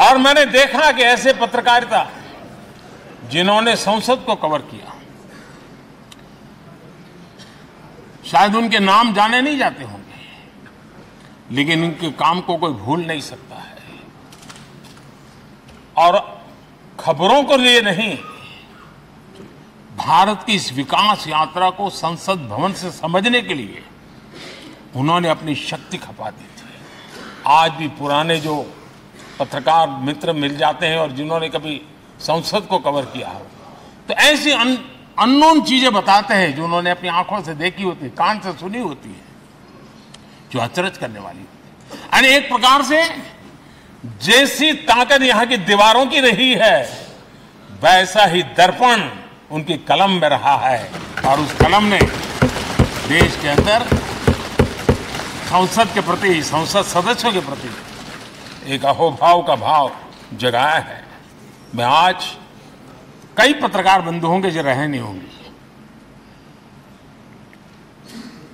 और मैंने देखा कि ऐसे पत्रकारिता जिन्होंने संसद को कवर किया, शायद उनके नाम जाने नहीं जाते होंगे, लेकिन उनके काम को कोई भूल नहीं सकता है। और खबरों को लिए नहीं, भारत की इस विकास यात्रा को संसद भवन से समझने के लिए उन्होंने अपनी शक्ति खपा दी थी। आज भी पुराने जो पत्रकार मित्र मिल जाते हैं और जिन्होंने कभी संसद को कवर किया हो, तो ऐसी अननोन चीजें बताते हैं जो उन्होंने अपनी आंखों से देखी होती है, कान से सुनी होती है, जो अचरज करने वाली होती है। यानी एक प्रकार से जैसी ताकत यहां की दीवारों की रही है, वैसा ही दर्पण उनकी कलम में रहा है, और उस कलम ने देश के अंदर संसद के प्रति, संसद सदस्यों के प्रति एक अहोभाव का भाव जगाया है। मैं आज कई पत्रकार बंधु होंगे जो रहे नहीं होंगे,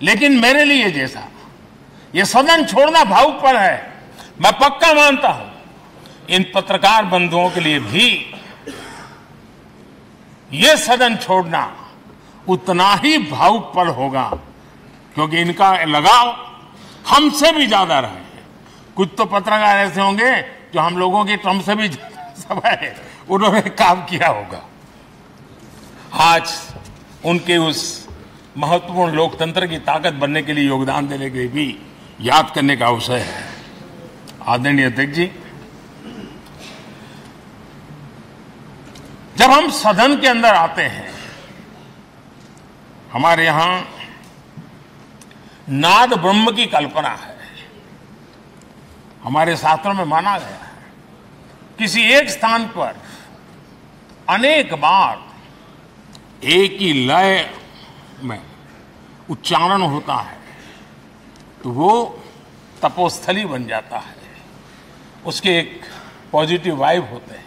लेकिन मेरे लिए जैसा ये सदन छोड़ना भावुकपन है, मैं पक्का मानता हूं इन पत्रकार बंधुओं के लिए भी ये सदन छोड़ना उतना ही भावुकपन होगा, क्योंकि इनका लगाव हमसे भी ज्यादा रहे। कुछ तो पत्रकार ऐसे होंगे जो हम लोगों की टर्म से भी समय उन्होंने काम किया होगा। आज उनके उस महत्वपूर्ण लोकतंत्र की ताकत बनने के लिए, योगदान देने के लिए भी याद करने का अवसर है। आदरणीय अध्यक्ष जी, जब हम सदन के अंदर आते हैं, हमारे यहां नाद ब्रह्म की कल्पना है। हमारे शास्त्रों में माना गया है किसी एक स्थान पर अनेक बार एक ही लय में उच्चारण होता है तो वो तपोस्थली बन जाता है, उसके एक पॉजिटिव वाइब होते हैं।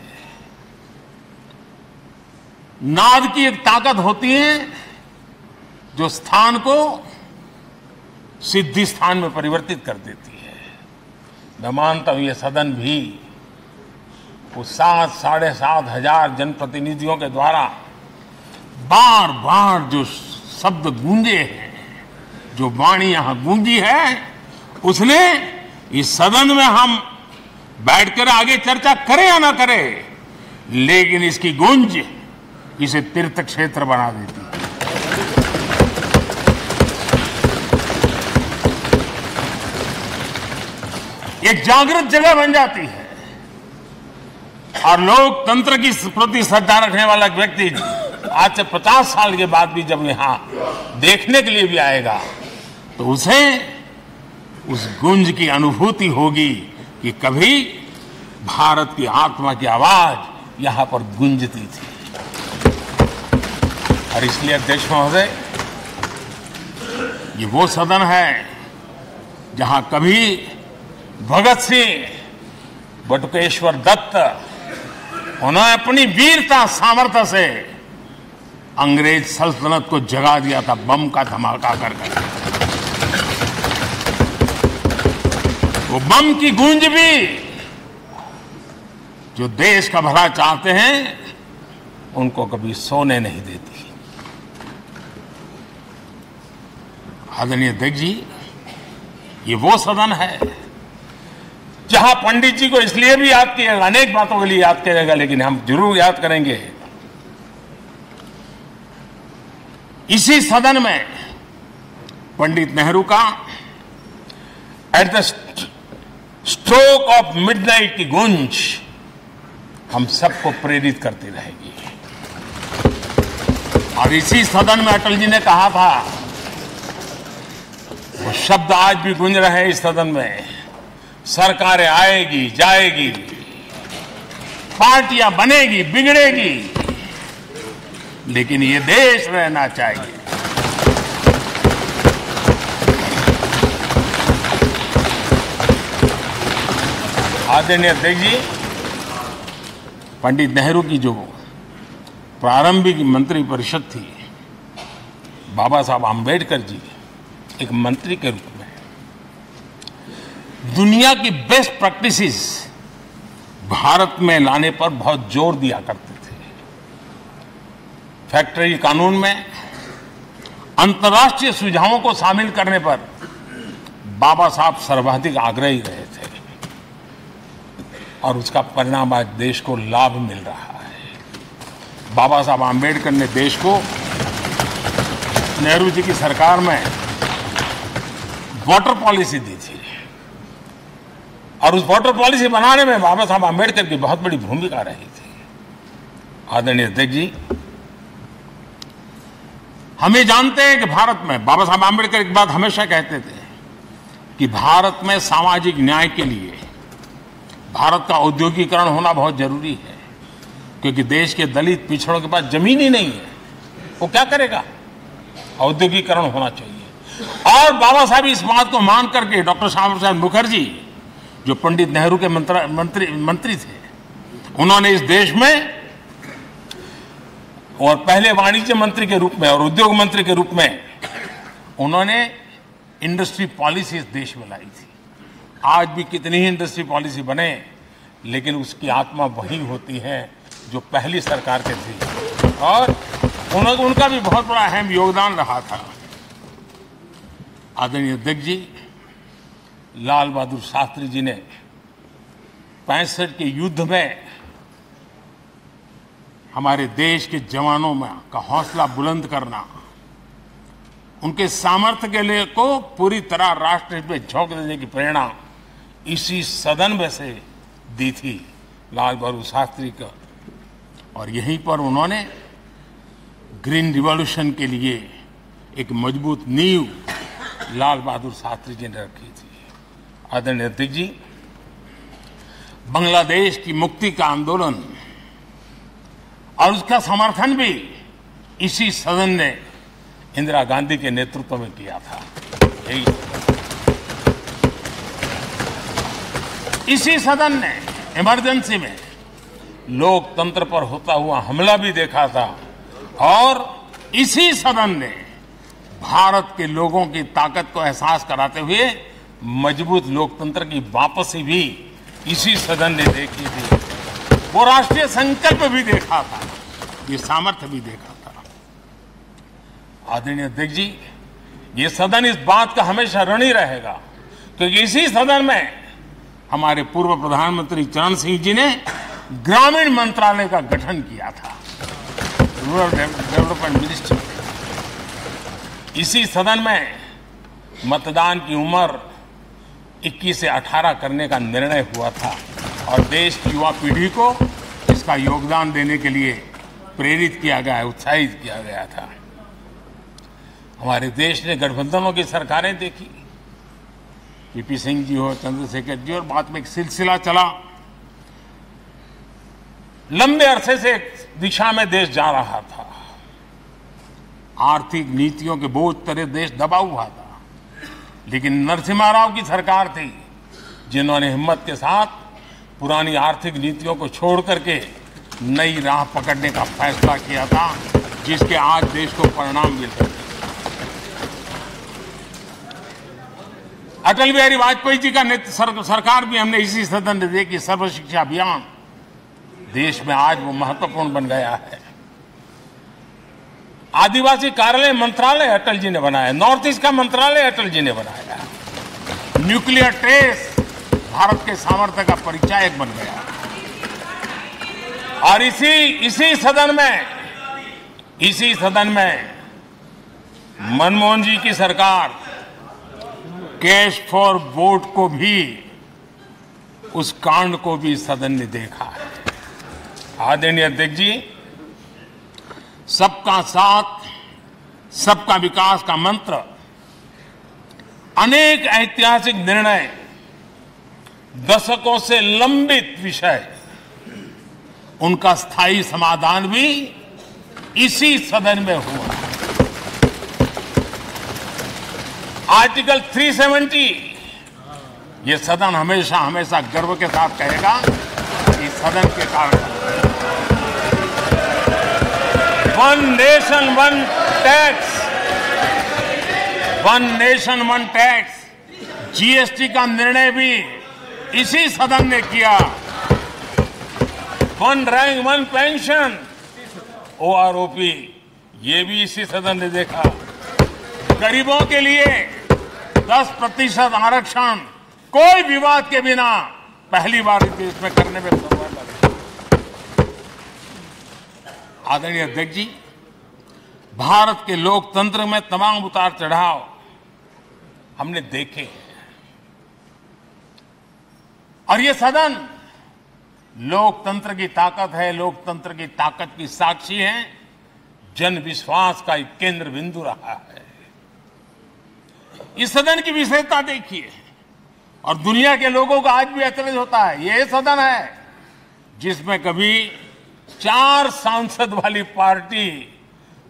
नाद की एक ताकत होती है जो स्थान को सिद्धि स्थान में परिवर्तित कर देती है। मैं मानता हूं ये सदन भी उस 7-7.5 हजार जनप्रतिनिधियों के द्वारा बार बार जो शब्द गूंजे हैं, जो वाणी यहां गूंजी है, उसने इस सदन में हम बैठकर आगे चर्चा करें या ना करें, लेकिन इसकी गूंज इसे तीर्थ क्षेत्र बना देती है। एक जागृत जगह बन जाती है, और लोकतंत्र की प्रति श्रद्धा रखने वाला व्यक्ति आज से 50 साल के बाद भी जब यहां देखने के लिए भी आएगा तो उसे उस गूंज की अनुभूति होगी कि कभी भारत की आत्मा की आवाज यहां पर गूंजती थी। और इसलिए अध्यक्ष महोदय, ये वो सदन है जहां कभी भगत सिंह, बटुकेश्वर दत्त, उन्होंने अपनी वीरता सामर्थ्य से अंग्रेज सल्तनत को जगा दिया था बम का धमाका करके। वो बम की गूंज भी जो देश का भला चाहते हैं उनको कभी सोने नहीं देती। आदरणीय अध्यक्ष जी, ये वो सदन है जहां पंडित जी को इसलिए भी याद किया, अनेक बातों के लिए याद किया जाएगा, लेकिन हम जरूर याद करेंगे इसी सदन में पंडित नेहरू का at the stroke of midnight की गूंज हम सबको प्रेरित करती रहेगी। और इसी सदन में अटल जी ने कहा था, वो शब्द आज भी गूंज रहे हैं इस सदन में, सरकारें आएगी जाएगी, पार्टियां बनेगी बिगड़ेगी, लेकिन ये देश रहना चाहिए। आदरणीय अध्यक्ष जी, पंडित नेहरू की जो प्रारंभिक मंत्री परिषद थी, बाबा साहब आम्बेडकर जी एक मंत्री के रूप में दुनिया की बेस्ट प्रैक्टिसेस भारत में लाने पर बहुत जोर दिया करते थे। फैक्ट्री कानून में अंतर्राष्ट्रीय सुझावों को शामिल करने पर बाबा साहब सर्वाधिक आग्रही रहे थे और उसका परिणाम आज देश को लाभ मिल रहा है। बाबा साहब आम्बेडकर ने देश को नेहरू जी की सरकार में वाटर पॉलिसी दी थी और उस वाटर पॉलिसी बनाने में बाबा साहब आम्बेडकर की बहुत बड़ी भूमिका रही थी। आदरणीय अध्यक्ष जी, हम ये जानते हैं कि भारत में बाबा साहब आम्बेडकर एक बात हमेशा कहते थे कि भारत में सामाजिक न्याय के लिए भारत का औद्योगिकरण होना बहुत जरूरी है, क्योंकि देश के दलित पिछड़ों के पास जमीन ही नहीं है, वो क्या करेगा? औद्योगिकरण होना चाहिए। और बाबा साहब इस बात को मान करके डॉक्टर श्यामा प्रसाद मुखर्जी, जो पंडित नेहरू के मंत्री थे, उन्होंने इस देश में और पहले वाणिज्य मंत्री के रूप में और उद्योग मंत्री के रूप में उन्होंने इंडस्ट्री पॉलिसी इस देश में लाई थी। आज भी कितनी ही इंडस्ट्री पॉलिसी बने, लेकिन उसकी आत्मा वही होती है जो पहली सरकार के थी और उनका भी बहुत बड़ा अहम योगदान रहा था। आदरणीय अध्यक्ष जी, लाल बहादुर शास्त्री जी ने 65 के युद्ध में हमारे देश के जवानों में का हौसला बुलंद करना, उनके सामर्थ्य के लिए को पूरी तरह राष्ट्र हित में झोंक देने की प्रेरणा इसी सदन में से दी थी लाल बहादुर शास्त्री को। और यहीं पर उन्होंने ग्रीन रिवॉल्यूशन के लिए एक मजबूत नींव लाल बहादुर शास्त्री जी ने रखी थी। आदरणीय अध्यक्ष जी, बांग्लादेश की मुक्ति का आंदोलन और उसका समर्थन भी इसी सदन ने इंदिरा गांधी के नेतृत्व में किया था। इसी सदन ने इमरजेंसी में लोकतंत्र पर होता हुआ हमला भी देखा था और इसी सदन ने भारत के लोगों की ताकत को एहसास कराते हुए मजबूत लोकतंत्र की वापसी भी इसी सदन ने देखी थी। वो राष्ट्रीय संकल्प भी देखा था, ये सामर्थ्य भी देखा था। आदरणीय अध्यक्ष जी, ये सदन इस बात का हमेशा ऋणी रहेगा, क्योंकि इसी सदन में हमारे पूर्व प्रधानमंत्री चरण सिंह जी ने ग्रामीण मंत्रालय का गठन किया था, रूरल डेवलपमेंट मिनिस्ट्री। इसी सदन में मतदान की उम्र 21 से 18 करने का निर्णय हुआ था और देश की युवा पीढ़ी को इसका योगदान देने के लिए प्रेरित किया गया, उत्साहित किया गया था। हमारे देश ने गठबंधनों की सरकारें देखी, पीपी सिंह जी हो, चंद्रशेखर जी, और बाद में एक सिलसिला चला। लंबे अरसे से एक दिशा में देश जा रहा था, आर्थिक नीतियों के बोझ तले देश दबा हुआ था, लेकिन नरसिम्हा राव की सरकार थी जिन्होंने हिम्मत के साथ पुरानी आर्थिक नीतियों को छोड़ करके नई राह पकड़ने का फैसला किया था, जिसके आज देश को परिणाम मिल रहे हैं। अटल बिहारी वाजपेयी जी का सरकार भी हमने इसी सदन ने देखी। सर्व शिक्षा अभियान देश में आज वो महत्वपूर्ण बन गया है। आदिवासी कार्यालय मंत्रालय अटल जी ने बनाया, नॉर्थ ईस्ट का मंत्रालय अटल जी ने बनाया। न्यूक्लियर ट्रेस भारत के सामर्थ्य का परिचायक बन गया। और इसी सदन में मनमोहन जी की सरकार कैश फॉर वोट को भी, उस कांड को भी सदन ने देखा है। आदरणीय अध्यक्ष जी, सबका साथ सबका विकास का मंत्र, अनेक ऐतिहासिक निर्णय, दशकों से लंबित विषय, उनका स्थायी समाधान भी इसी सदन में हुआ। आर्टिकल 370, ये सदन हमेशा हमेशा गर्व के साथ कहेगा कि सदन के कारण one nation one tax, one nation one tax, GST का निर्णय भी इसी सदन ने किया। One rank one pension, OROP, ये भी इसी सदन ने देखा। गरीबों के लिए 10% आरक्षण कोई विवाद के बिना पहली बार इस देश में करने में सफल रहे। आदरणीय अध्यक्ष जी, भारत के लोकतंत्र में तमाम उतार चढ़ाव हमने देखे हैं और ये सदन लोकतंत्र की ताकत है, लोकतंत्र की ताकत की साक्षी है, जन विश्वास का एक केंद्र बिंदु रहा है। इस सदन की विशेषता देखिए और दुनिया के लोगों को आज भी अचरज होता है। यह सदन है जिसमें कभी 4 सांसद वाली पार्टी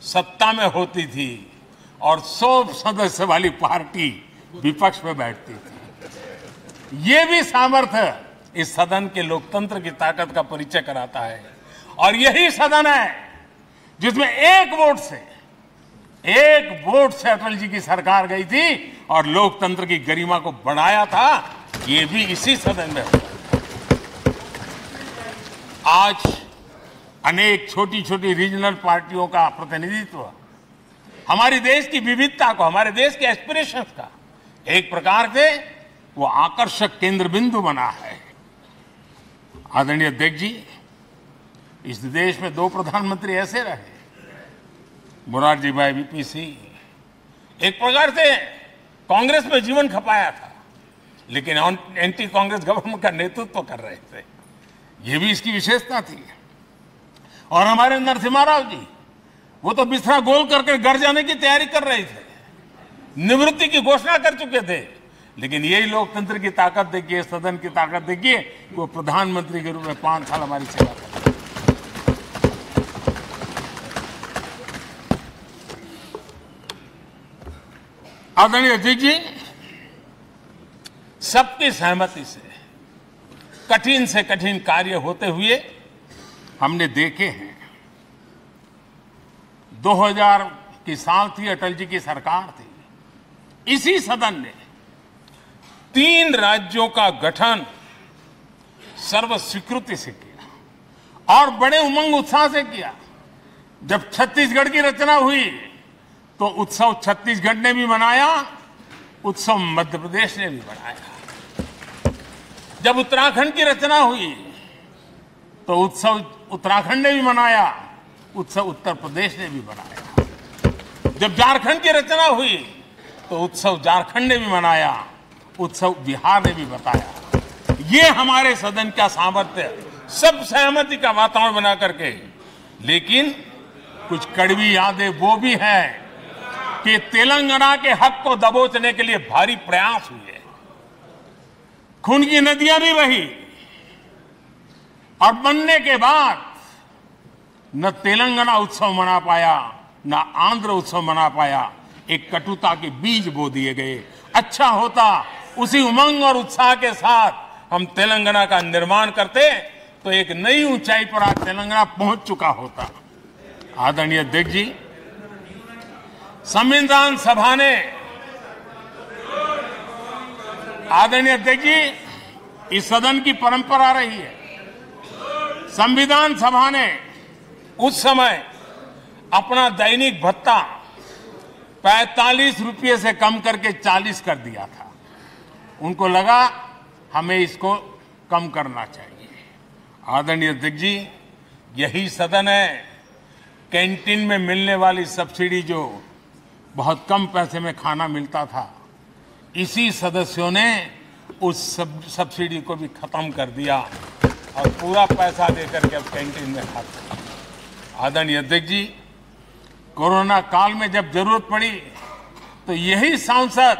सत्ता में होती थी और 100 सदस्य वाली पार्टी विपक्ष में बैठती थी। ये भी सामर्थ्य इस सदन के लोकतंत्र की ताकत का परिचय कराता है और यही सदन है जिसमें एक वोट से अटल जी की सरकार गई थी और लोकतंत्र की गरिमा को बढ़ाया था। ये भी इसी सदन में हुआ। आज अनेक छोटी छोटी रीजनल पार्टियों का प्रतिनिधित्व हमारे देश की विविधता को, हमारे देश के एस्पिरेशंस का एक प्रकार से वो आकर्षक केंद्र बिंदु बना है। आदरणीय अध्यक्ष जी, इस देश में 2 प्रधानमंत्री ऐसे रहे, मोरारजी भाई वीपी सिंह एक प्रकार से कांग्रेस में जीवन खपाया था, लेकिन एंटी कांग्रेस गवर्नमेंट का नेतृत्व कर रहे थे। ये भी इसकी विशेषता थी। और हमारे नरसिम्हा राव जी, वो तो बिस्तरा गोल करके घर जाने की तैयारी कर रहे थे, निवृत्ति की घोषणा कर चुके थे, लेकिन यही लोकतंत्र की ताकत देखिए, सदन की ताकत देखिए, वो प्रधानमंत्री के रूप में 5 साल हमारी सेवा कर। आदरणीय अध्यक्ष जी, सबकी सहमति से कठिन कार्य होते हुए हमने देखे हैं। 2000 की साल थी, अटल जी की सरकार थी। इसी सदन ने 3 राज्यों का गठन सर्वस्वीकृति से किया और बड़े उमंग उत्साह से किया। जब छत्तीसगढ़ की रचना हुई तो उत्सव छत्तीसगढ़ ने भी मनाया, उत्सव मध्य प्रदेश ने भी मनाया। जब उत्तराखंड की रचना हुई तो उत्सव उत्तराखंड ने भी मनाया, उत्सव उत्तर प्रदेश ने भी मनाया। जब झारखंड की रचना हुई तो उत्सव झारखंड ने भी मनाया, उत्सव बिहार ने भी बताया। ये हमारे सदन का सामर्थ्य, सब सहमति का वातावरण बना करके। लेकिन कुछ कड़वी यादें वो भी हैं कि तेलंगाना के हक को दबोचने के लिए भारी प्रयास हुए, खून की नदियां भी बही और बनने के बाद न तेलंगाना उत्सव मना पाया, न आंध्र उत्सव मना पाया। एक कटुता के बीज बो दिए गए। अच्छा होता उसी उमंग और उत्साह के साथ हम तेलंगाना का निर्माण करते तो एक नई ऊंचाई पर आज तेलंगाना पहुंच चुका होता। आदरणीय अध्यक्ष जी, संविधान सभा ने, आदरणीय अध्यक्ष जी, इस सदन की परंपरा रही है। संविधान सभा ने उस समय अपना दैनिक भत्ता 45 रुपये से कम करके 40 कर दिया था। उनको लगा हमें इसको कम करना चाहिए। आदरणीय अध्यक्ष जी, यही सदन है कैंटीन में मिलने वाली सब्सिडी, जो बहुत कम पैसे में खाना मिलता था, इसी सदस्यों ने उस सब्सिडी को भी खत्म कर दिया और पूरा पैसा देकर के अब कैंटीन में खाते। आदरणीय अध्यक्ष जी, कोरोना काल में जब जरूरत पड़ी तो यही सांसद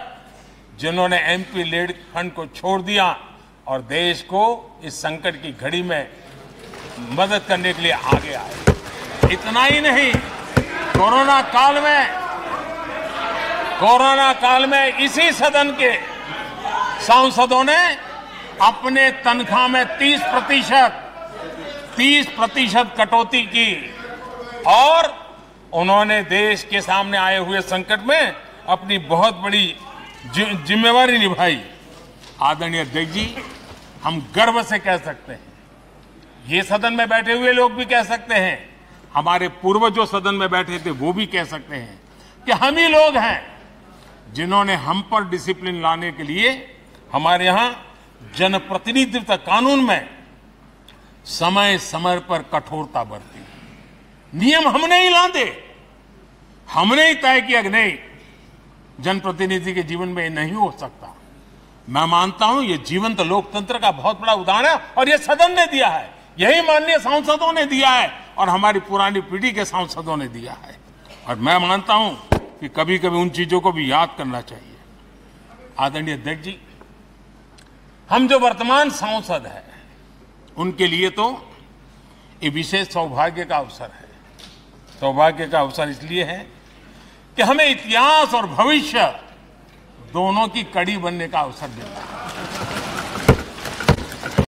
जिन्होंने MP लेड फंड को छोड़ दिया और देश को इस संकट की घड़ी में मदद करने के लिए आगे आए। इतना ही नहीं, कोरोना काल में इसी सदन के सांसदों ने अपने तनख्वाह में 30% कटौती की और उन्होंने देश के सामने आए हुए संकट में अपनी बहुत बड़ी जिम्मेवारी निभाई। आदरणीय अध्यक्ष जी, हम गर्व से कह सकते हैं ये सदन में बैठे हुए लोग भी कह सकते हैं, हमारे पूर्वज जो सदन में बैठे थे वो भी कह सकते हैं कि हम ही लोग हैं जिन्होंने हम पर डिसिप्लिन लाने के लिए हमारे यहां जनप्रतिनिधित्व कानून में समय समय पर कठोरता बरती। नियम हमने ही लादे, हमने ही तय किया कि नहीं, जनप्रतिनिधि के जीवन में ये नहीं हो सकता। मैं मानता हूं ये जीवंत लोकतंत्र का बहुत बड़ा उदाहरण है और ये सदन ने दिया है, यही माननीय सांसदों ने दिया है और हमारी पुरानी पीढ़ी के सांसदों ने दिया है। और मैं मानता हूं कि कभी कभी उन चीजों को भी याद करना चाहिए। आदरणीय अध्यक्ष जी, हम जो वर्तमान सांसद हैं उनके लिए तो ये विशेष सौभाग्य का अवसर है। सौभाग्य का अवसर इसलिए है कि हमें इतिहास और भविष्य दोनों की कड़ी बनने का अवसर मिलता है।